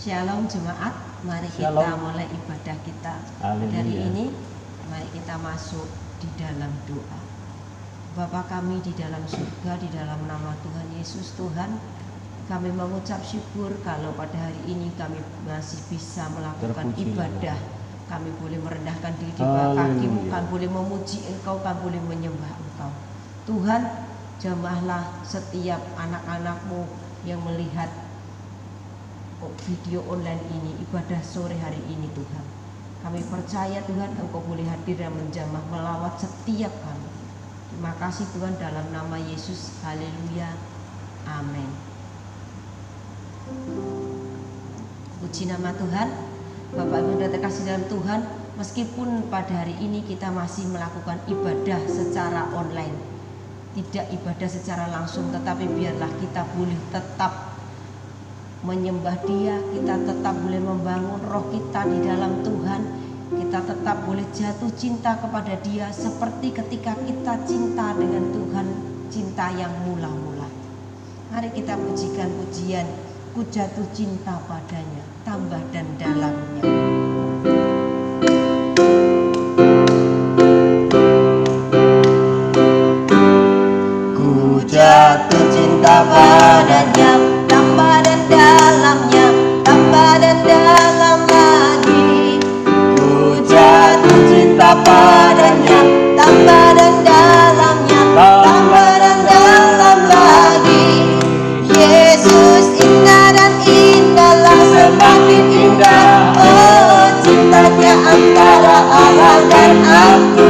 Shalom jemaat, mari Shalom. kita mulai ibadah kita. Haleluya. Dari ini, mari kita masuk di dalam doa. Bapa kami di dalam surga, di dalam nama Tuhan Yesus, Tuhan, kami mengucap syukur kalau pada hari ini kami masih bisa melakukan Terpuji, ibadah. Kami boleh merendahkan diri di bawah kakimu, kami boleh memuji Engkau, kami boleh menyembah Engkau. Tuhan, jamahlah setiap anak-anak-Mu yang melihat video online ini, ibadah sore hari ini Tuhan. Kami percaya Tuhan Engkau boleh hadir dan menjamah melawat setiap kami. Terima kasih Tuhan dalam nama Yesus. Haleluya. Amin. Puji nama Tuhan. Bapak Ibu yang terkasih dalam Tuhan, meskipun pada hari ini kita masih melakukan ibadah secara online, tidak ibadah secara langsung, tetapi biarlah kita boleh tetap menyembah Dia, kita tetap boleh membangun roh kita di dalam Tuhan, kita tetap boleh jatuh cinta kepada Dia seperti ketika kita cinta dengan Tuhan, cinta yang mula-mula. Mari kita pujikan pujian, ku jatuh cinta padanya, tambah dan dalamnya. Ku jatuh cinta padanya, tambah dan dalamnya, tambah dan dalam lagi. Ku jatuh cinta padanya, tambah dan dalamnya, tambah dan dalam lagi. Yesus indah dan indahlah, semakin indah. Oh, cintanya antara Allah dan aku.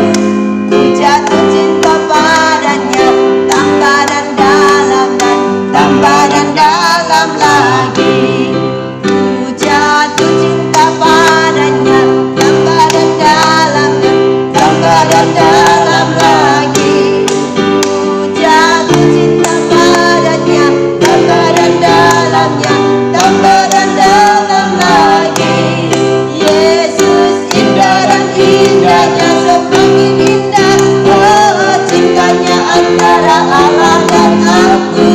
Ku jatuh cinta padanya, tambah dan dalam dan tambah dan dalam lagi. Ku jatuh cinta padanya, tambah dan dalamnya, tambah dan dalam lagi. Ku jatuh cinta padanya, tambah dan dalamnya, tambah dan dalam lagi. Yesus indah dan indahnya, semakin indah. Oh, cintanya antara Allah dan aku.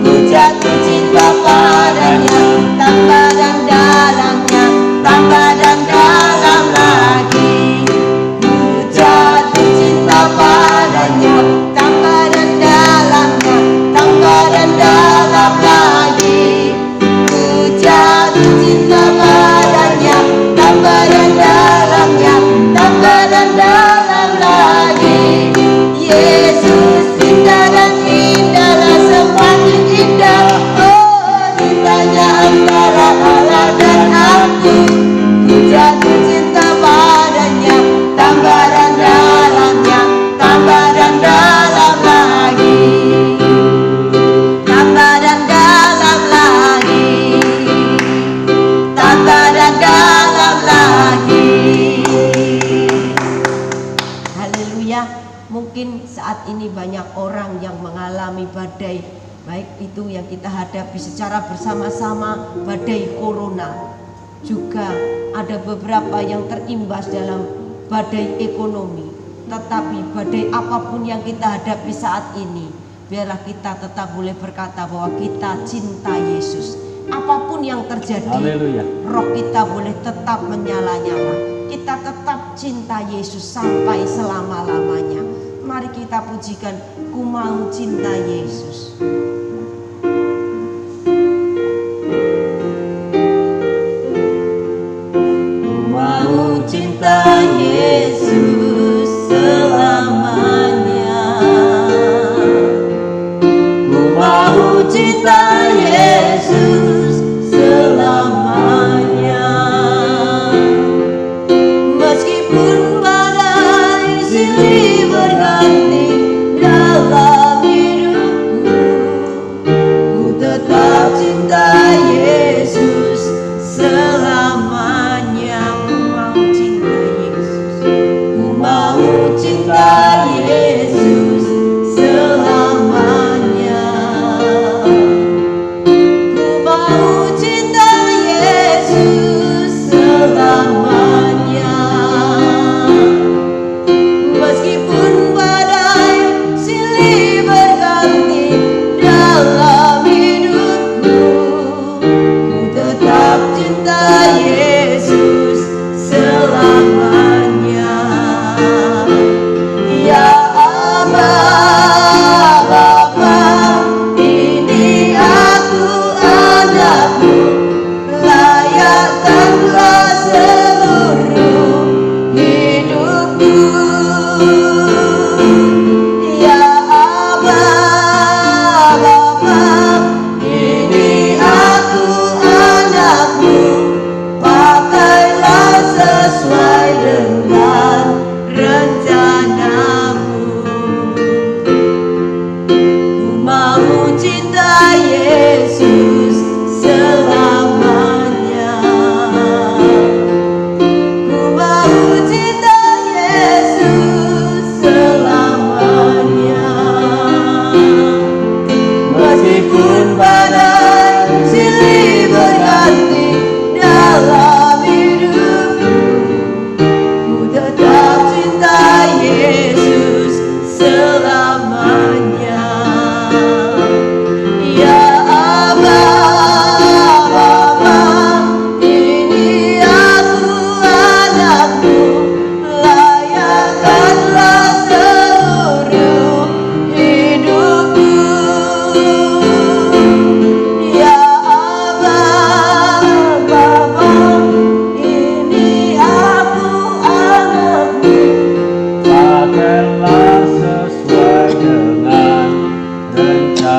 Ku jatuh cinta padanya, tambah dan dalamnya, tambah dan dalam lagi. Ku jatuh cinta padanya, tambah dan dalamnya, tambah dan dalam lagi. Ku jatuh cinta padanya, tambah dan dalamnya, tambah dan dalam lagi. Yesus indah dan indahlah, semakin indah. Oh, cintanya antara Allah dan aku. Ku jatuh cinta padanya, tambah dan dalamnya, tambah dan dalam lagi, tambah dan dalam lagi, tambah dan dalam lagi. Haleluya. Mungkin saat ini banyak orang yang mengalami badai, baik itu yang kita hadapi secara bersama-sama, badai corona. Juga ada beberapa yang terimbas dalam badai ekonomi. Tetapi badai apapun yang kita hadapi saat ini, biarlah kita tetap boleh berkata bahwa kita cinta Yesus. Apapun yang terjadi, Haleluya. roh kita boleh tetap menyala-nyala. Kita tetap cinta Yesus sampai selama-lamanya. Mari kita pujikan, ku mau cinta Yesus. Ku mau cinta Yesus selamanya. Ku mau cinta Yesus selamanya. Meskipun badai silih berganti dalam hidupku,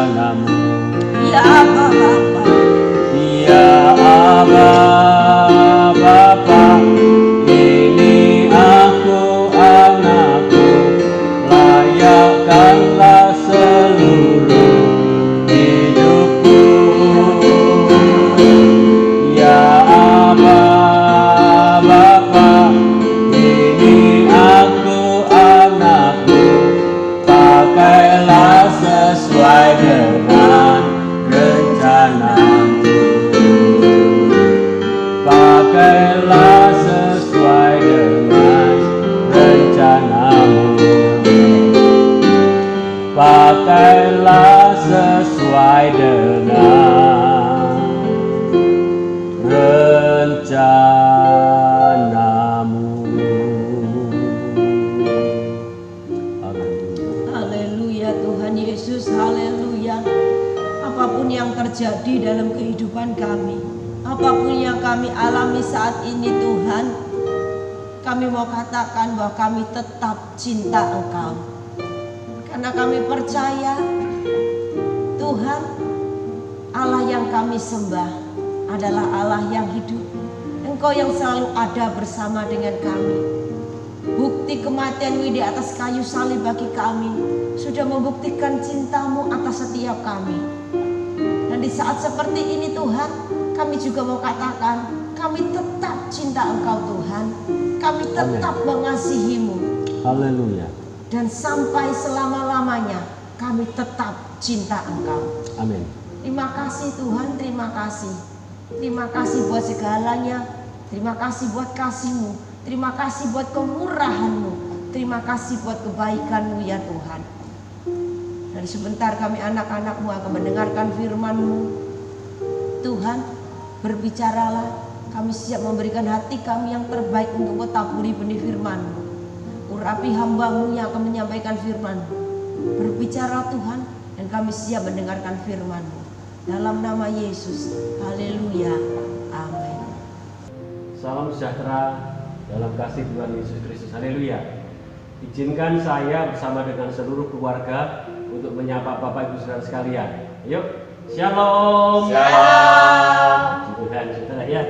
rencanamu. Ya Bapa, Ya Aba, Bapa, ini aku anakku, layakkanlah seluruh hidupku. Ya Aba, Bapa, ini aku anakku, pakailah sesuai dengan rencanamu. Pakailah sesuai dengan rencanamu. Pakailah sesuai dengan rencanamu. haleluya Tuhan Yesus, haleluya. Apapun yang terjadi dalam kehidupan kami, apapun yang kami alami saat ini Tuhan, kami mau katakan bahwa kami tetap cinta Engkau. Karena kami percaya Tuhan, Allah yang kami sembah adalah Allah yang hidup. Engkau yang selalu ada bersama dengan kami. Bukti kematian-Mu di atas kayu salib bagi kami sudah membuktikan cinta-Mu atas setiap kami. Dan di saat seperti ini Tuhan, kami juga mau katakan, kami tetap cinta Engkau Tuhan. Kami tetap mengasihi-Mu. Haleluya. Dan sampai selama-lamanya kami tetap cinta Engkau. Amin. Terima kasih Tuhan, terima kasih. Terima kasih buat segalanya. Terima kasih buat kasih-Mu. Terima kasih buat kemurahan-Mu. Terima kasih buat kebaikan-Mu ya Tuhan. Dan sebentar kami anak-anak-Mu akan mendengarkan firman-Mu. Tuhan, berbicaralah. Kami siap memberikan hati kami yang terbaik untuk mentaburi benih firman-Mu. Urapi hamba-Mu yang akan menyampaikan firman-Mu. Berbicara Tuhan, dan kami siap mendengarkan firman-Mu. Dalam nama Yesus, haleluya, amin. Salam sejahtera dalam kasih Tuhan Yesus Kristus, haleluya. Izinkan saya bersama dengan seluruh keluarga untuk menyapa Bapak Ibu Saudara sekalian. Yuk, shalom. Shalom. Tuhan, saudara ya.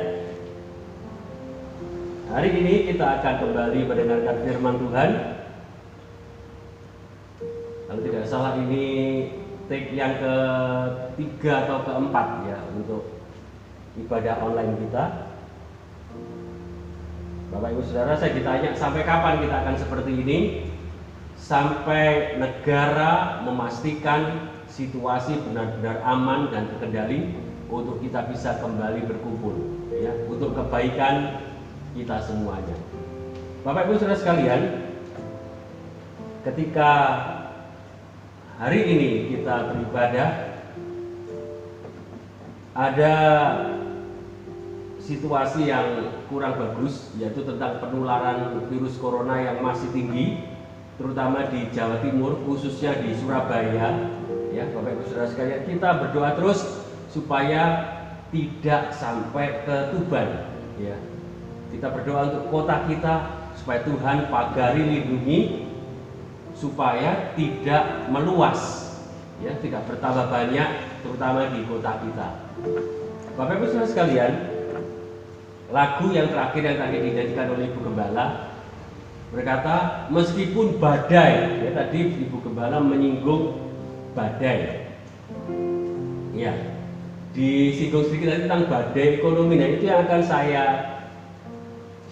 Hari ini kita akan kembali mendengarkan firman Tuhan. Kalau tidak salah ini take yang ketiga atau keempat ya untuk ibadah online kita. Bapak Ibu Saudara, saya ditanya sampai kapan kita akan seperti ini? Sampai negara memastikan situasi benar-benar aman dan terkendali untuk kita bisa kembali berkumpul ya, untuk kebaikan kita semuanya. Bapak Ibu Saudara sekalian, ketika hari ini kita beribadah, ada situasi yang kurang bagus, yaitu tentang penularan virus corona yang masih tinggi, terutama di Jawa Timur, khususnya di Surabaya. Ya, Bapak Ibu Saudara sekalian, kita berdoa terus supaya tidak sampai ke Tuban. Ya, kita berdoa untuk kota kita supaya Tuhan pagari, lindungi, supaya tidak meluas, ya, tidak bertambah banyak, terutama di kota kita. Bapak Ibu Saudara sekalian, lagu yang terakhir dinyanyikan oleh Ibu Gembala berkata, meskipun badai, ya, tadi Ibu Gembala menyinggung badai, ya, disinggung sedikit tadi tentang badai ekonomi. Nah, itu yang akan saya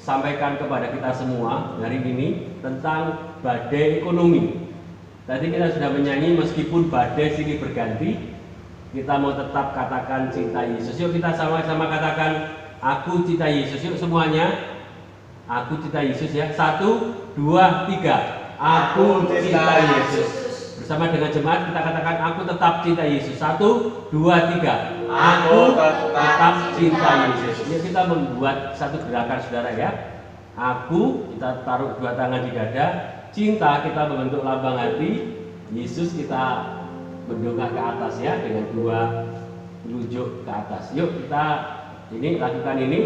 sampaikan kepada kita semua hari ini tentang badai ekonomi. Tadi kita sudah menyanyi meskipun badai silih berganti, kita mau tetap katakan cinta Yesus. Yuk kita sama-sama katakan, aku cinta Yesus. Yuk semuanya, aku cinta Yesus ya. 1, 2, 3. Aku cinta Yesus. Bersama dengan jemaat kita katakan, aku tetap cinta Yesus. 1, 2, 3. Aku tetap cinta Yesus. Ini kita membuat satu gerakan saudara ya. Aku, kita taruh dua tangan di dada. Cinta, kita membentuk lambang hati. Yesus kita mendongak ke atas ya, dengan dua telunjuk ke atas. Yuk kita ini lakukan ini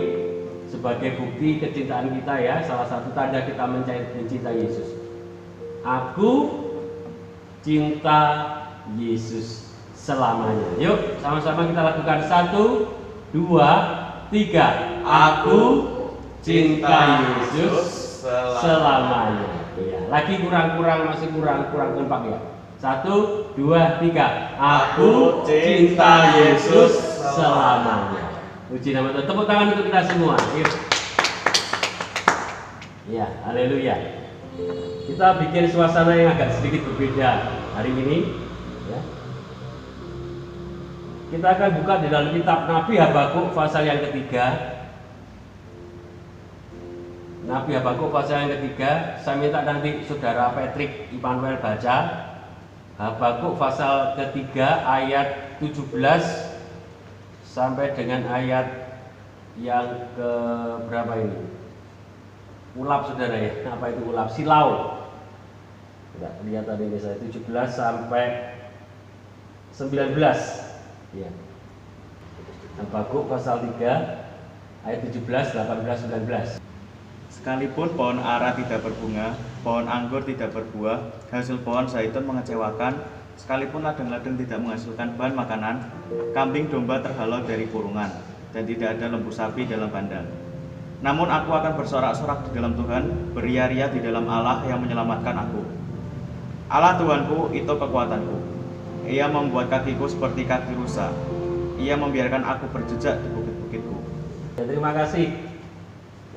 sebagai bukti kecintaan kita ya. Salah satu tanda kita mencintai Yesus. Aku cinta Yesus. 1, selamanya. Yuk, sama-sama kita lakukan 1, 2, 3. Aku cinta Yesus selamanya. Iya, lagi kurang, masih kurang kompak ya. 1, 2, 3. Aku cinta Yesus selamanya. Puji nama Tuhan. Tepuk tangan untuk kita semua. Yuk. Ya, haleluya. Kita bikin suasana yang agak sedikit berbeda hari ini. Ya. Kita akan buka di dalam kitab Nabi Habakuk pasal yang ketiga. Nabi Habakuk pasal yang ketiga. Saya minta nanti saudara Patrick Immanuel baca Habakuk pasal ketiga ayat 17 sampai dengan ayat yang ke berapa ini? Ulap saudara ya. Apa itu ulap? Silau. Tidak kelihatan ini saya 17 sampai 19. Ya. Habakuk pasal 3 ayat 17, 18, 19. Sekalipun pohon ara tidak berbunga, pohon anggur tidak berbuah, hasil pohon zaitun mengecewakan, sekalipun ladang-ladang tidak menghasilkan bahan makanan, kambing domba terhalau dari kurungan, dan tidak ada lembu sapi dalam kandang. Namun aku akan bersorak-sorak di dalam Tuhan, beria-ria di dalam Allah yang menyelamatkan aku. Allah Tuhanku itu kekuatanku. Ia membuat kakiku seperti kaki rusa. Ia membiarkan aku berjejak di bukit-bukitku. Ya, terima kasih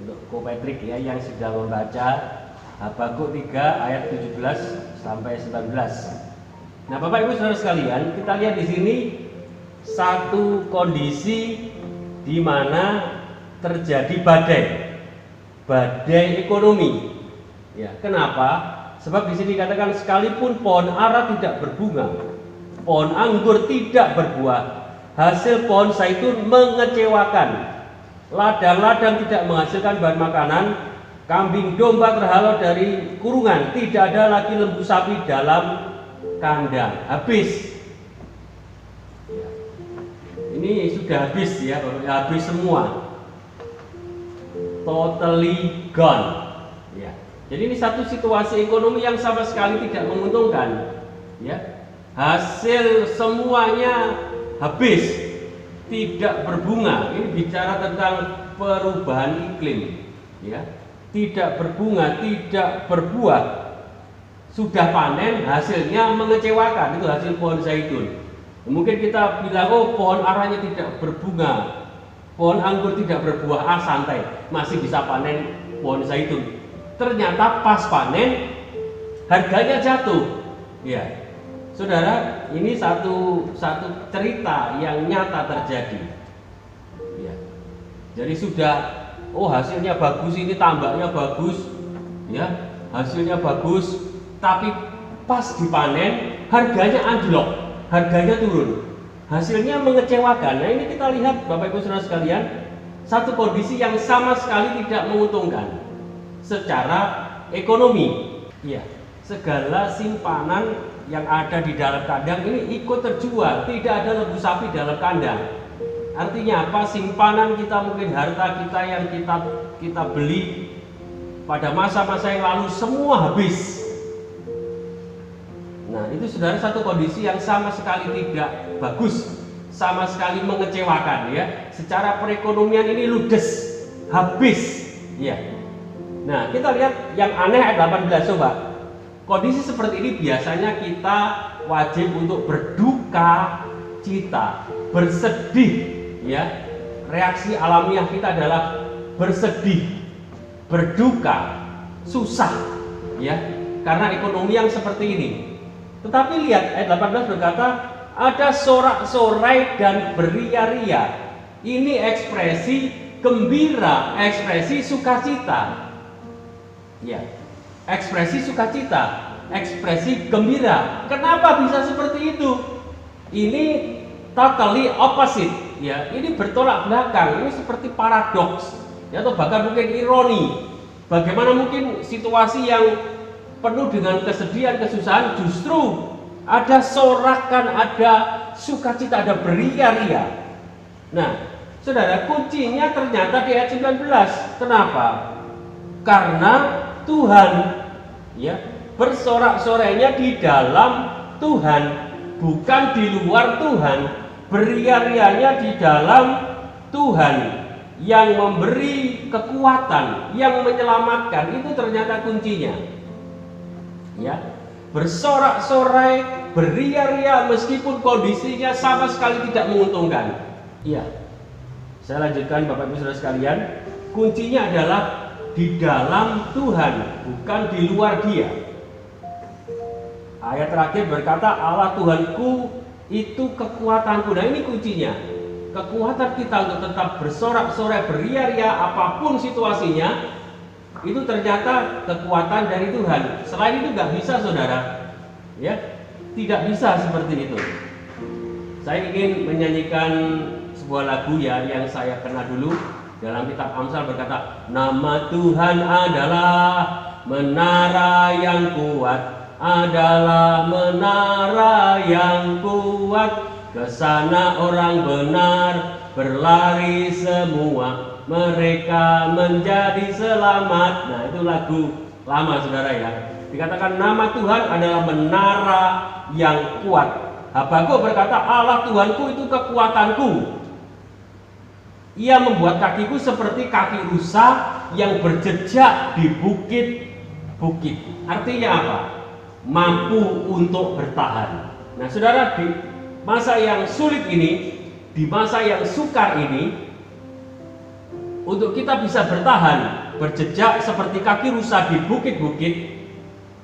untuk Ko Patrick ya yang sudah membaca Habakuk 3 ayat 17 sampai 19. Nah, Bapak Ibu Saudara sekalian, kita lihat di sini satu kondisi di mana terjadi badai ekonomi. Ya, kenapa? Sebab di sini katakan sekalipun pohon ara tidak berbunga, pohon anggur tidak berbuah, hasil pohon zaitun mengecewakan, ladang-ladang tidak menghasilkan bahan makanan, kambing domba terhalau dari kurungan, tidak ada lagi lembu sapi dalam kandang. Habis. Ya. Ini sudah habis ya, habis semua. Totally gone. Ya. Jadi ini satu situasi ekonomi yang sama sekali tidak menguntungkan. Ya. Hasil semuanya habis, tidak berbunga. Ini bicara tentang perubahan iklim. Ya. Tidak berbunga, tidak berbuah. Sudah panen, hasilnya mengecewakan. Itu hasil pohon zaitun. Mungkin kita bilang, oh pohon aranya tidak berbunga, pohon anggur tidak berbuah, santai, masih bisa panen pohon zaitun. Ternyata pas panen harganya jatuh. Ya, saudara, ini satu cerita yang nyata terjadi. Ya, jadi sudah, oh hasilnya bagus, ini tambaknya bagus, ya hasilnya bagus, tapi pas dipanen harganya anjlok, harganya turun. Hasilnya mengecewakan. Nah, ini kita lihat Bapak Ibu Saudara sekalian, satu kondisi yang sama sekali tidak menguntungkan secara ekonomi. Ya, segala simpanan yang ada di dalam kandang ini ikut terjual, tidak ada lembu sapi dalam kandang. Artinya apa? Simpanan kita, mungkin harta kita yang kita beli pada masa-masa yang lalu semua habis. Nah, itu saudara satu kondisi yang sama sekali tidak bagus, sama sekali mengecewakan ya. Secara perekonomian ini ludes, habis ya. Nah, kita lihat yang aneh ayat 18 coba. Kondisi seperti ini biasanya kita wajib untuk berduka cita, bersedih ya. Reaksi alamiah kita adalah bersedih, berduka, susah ya, karena ekonomi yang seperti ini. Tetapi lihat ayat 18 berkata, ada sorak-sorai dan beria-ria. Ini ekspresi gembira, ekspresi sukacita. Ya, ekspresi sukacita, ekspresi gembira. Kenapa bisa seperti itu? Ini totally opposite, ya. Ini bertolak belakang. Ini seperti paradoks, ya, atau bahkan mungkin ironi. Bagaimana mungkin situasi yang penuh dengan kesedihan, kesusahan, justru ada sorakan, ada sukacita, ada beria-ria. Nah, saudara, kuncinya ternyata di ayat 19. Kenapa? Karena Tuhan ya bersorak-sorainya di dalam Tuhan. bukan di luar Tuhan, beria-rianya di dalam Tuhan yang memberi kekuatan, yang menyelamatkan. Itu ternyata kuncinya. Ya, bersorak-sorai, beria-ria meskipun kondisinya sama sekali tidak menguntungkan. Iya. Saya lanjutkan Bapak Ibu Saudara sekalian, kuncinya adalah di dalam Tuhan, bukan di luar Dia. Ayat terakhir berkata, Allah Tuhanku itu kekuatanku. Nah, ini kuncinya. Kekuatan kita untuk tetap bersorak-sorai, beria-ria apapun situasinya, itu ternyata kekuatan dari Tuhan. Selain itu nggak bisa, saudara. Ya, tidak bisa seperti itu. Saya ingin menyanyikan sebuah lagu ya yang saya kenal dulu. Dalam kitab Amsal berkata, nama Tuhan adalah menara yang kuat, adalah menara yang kuat. Kesana orang benar berlari semua, mereka menjadi selamat. Nah, itu lagu lama, saudara ya. Dikatakan nama Tuhan adalah menara yang kuat. Habakuk berkata, Allah Tuhanku itu kekuatanku. Ia membuat kakiku seperti kaki rusa yang berjejak di bukit-bukit. Artinya apa? Mampu untuk bertahan. Nah, saudara, di masa yang sulit ini, di masa yang sukar ini, untuk kita bisa bertahan, berjejak seperti kaki rusa di bukit-bukit,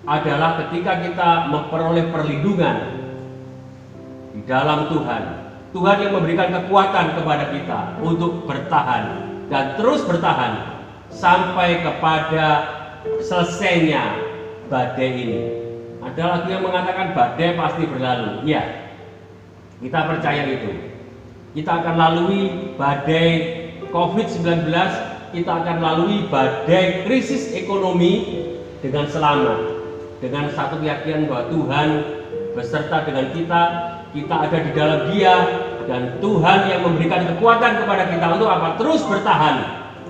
adalah ketika kita memperoleh perlindungan di dalam Tuhan. Tuhan yang memberikan kekuatan kepada kita untuk bertahan dan terus bertahan sampai kepada selesainya badai ini. Ada lagi yang mengatakan badai pasti berlalu. Ya, kita percaya itu. Kita akan lalui badai COVID-19, kita akan lalui badai krisis ekonomi dengan selamat, dengan satu keyakinan bahwa Tuhan beserta dengan kita ada di dalam Dia, dan Tuhan yang memberikan kekuatan kepada kita untuk apa? Terus bertahan,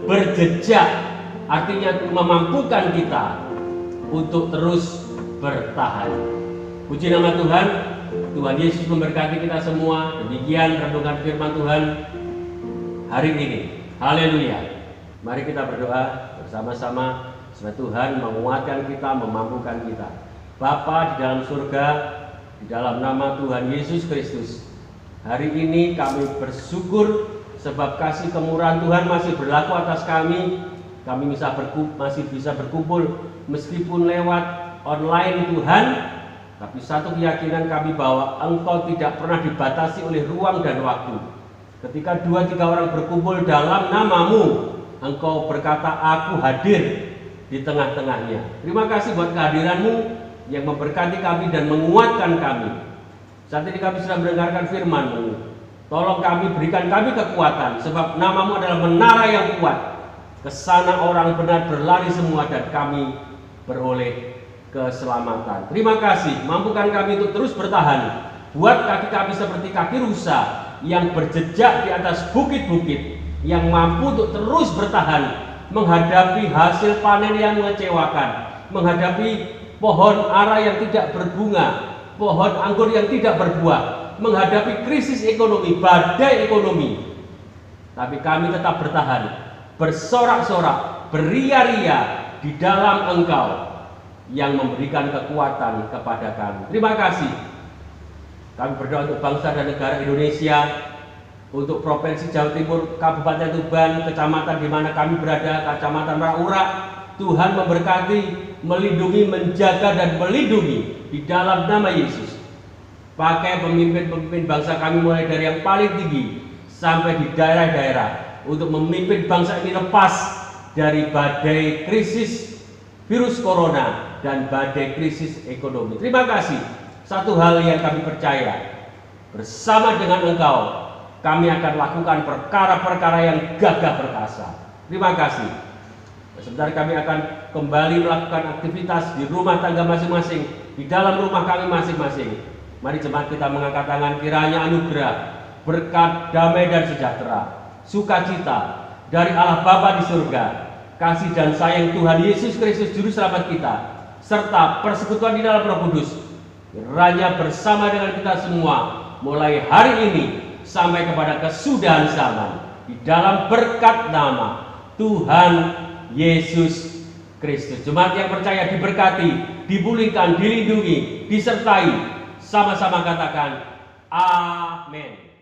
berjejak, artinya memampukan kita untuk terus bertahan. Puji nama Tuhan. Tuhan Yesus memberkati kita semua. Demikian renungan firman Tuhan hari ini. Haleluya. Mari kita berdoa bersama-sama supaya Tuhan menguatkan kita, memampukan kita. Bapa di dalam surga, di dalam nama Tuhan Yesus Kristus, hari ini kami bersyukur sebab kasih kemurahan Tuhan masih berlaku atas kami. Kami masih bisa berkumpul meskipun lewat online Tuhan. Tapi satu keyakinan kami bahwa Engkau tidak pernah dibatasi oleh ruang dan waktu. Ketika 2-3 orang berkumpul dalam nama-Mu, Engkau berkata, aku hadir di tengah-tengahnya. Terima kasih buat kehadiran-Mu yang memberkati kami dan menguatkan kami. Saat ini kami sedang mendengarkan firman-Mu. Tolong kami, berikan kami kekuatan, sebab nama-Mu adalah menara yang kuat. Kesana orang benar berlari semua dan kami beroleh keselamatan. Terima kasih, mampukan kami untuk terus bertahan. Buat kaki kami seperti kaki rusa yang berjejak di atas bukit-bukit, yang mampu untuk terus bertahan menghadapi hasil panen yang mengecewakan, menghadapi pohon ara yang tidak berbunga, pohon anggur yang tidak berbuah, menghadapi krisis ekonomi, badai ekonomi. Tapi kami tetap bertahan, bersorak-sorak, beria-ria di dalam Engkau yang memberikan kekuatan kepada kami. Terima kasih. Kami berdoa untuk bangsa dan negara Indonesia, untuk Provinsi Jawa Timur, Kabupaten Tuban, kecamatan di mana kami berada, Kecamatan Meraura. Tuhan memberkati, melindungi, menjaga dan melindungi di dalam nama Yesus. Pakai pemimpin-pemimpin bangsa kami mulai dari yang paling tinggi sampai di daerah-daerah untuk memimpin bangsa ini lepas dari badai krisis virus corona dan badai krisis ekonomi. Terima kasih. Satu hal yang kami percaya, bersama dengan Engkau kami akan lakukan perkara-perkara yang gagah perkasa. Terima kasih. Sebentar kami akan kembali melakukan aktivitas di rumah tangga masing-masing, di dalam rumah kami masing-masing. Mari jemaat kita mengangkat tangan, kiranya anugerah, berkat, damai dan sejahtera, sukacita dari Allah Bapa di surga, kasih dan sayang Tuhan Yesus Kristus Juru Selamat kita, serta persekutuan di dalam Roh Kudus Kiranya bersama dengan kita semua mulai hari ini sampai kepada kesudahan zaman, di dalam berkat nama Tuhan Yesus Kristus. Jemaat yang percaya diberkati, dipulihkan, dilindungi, disertai. Sama-sama katakan amin.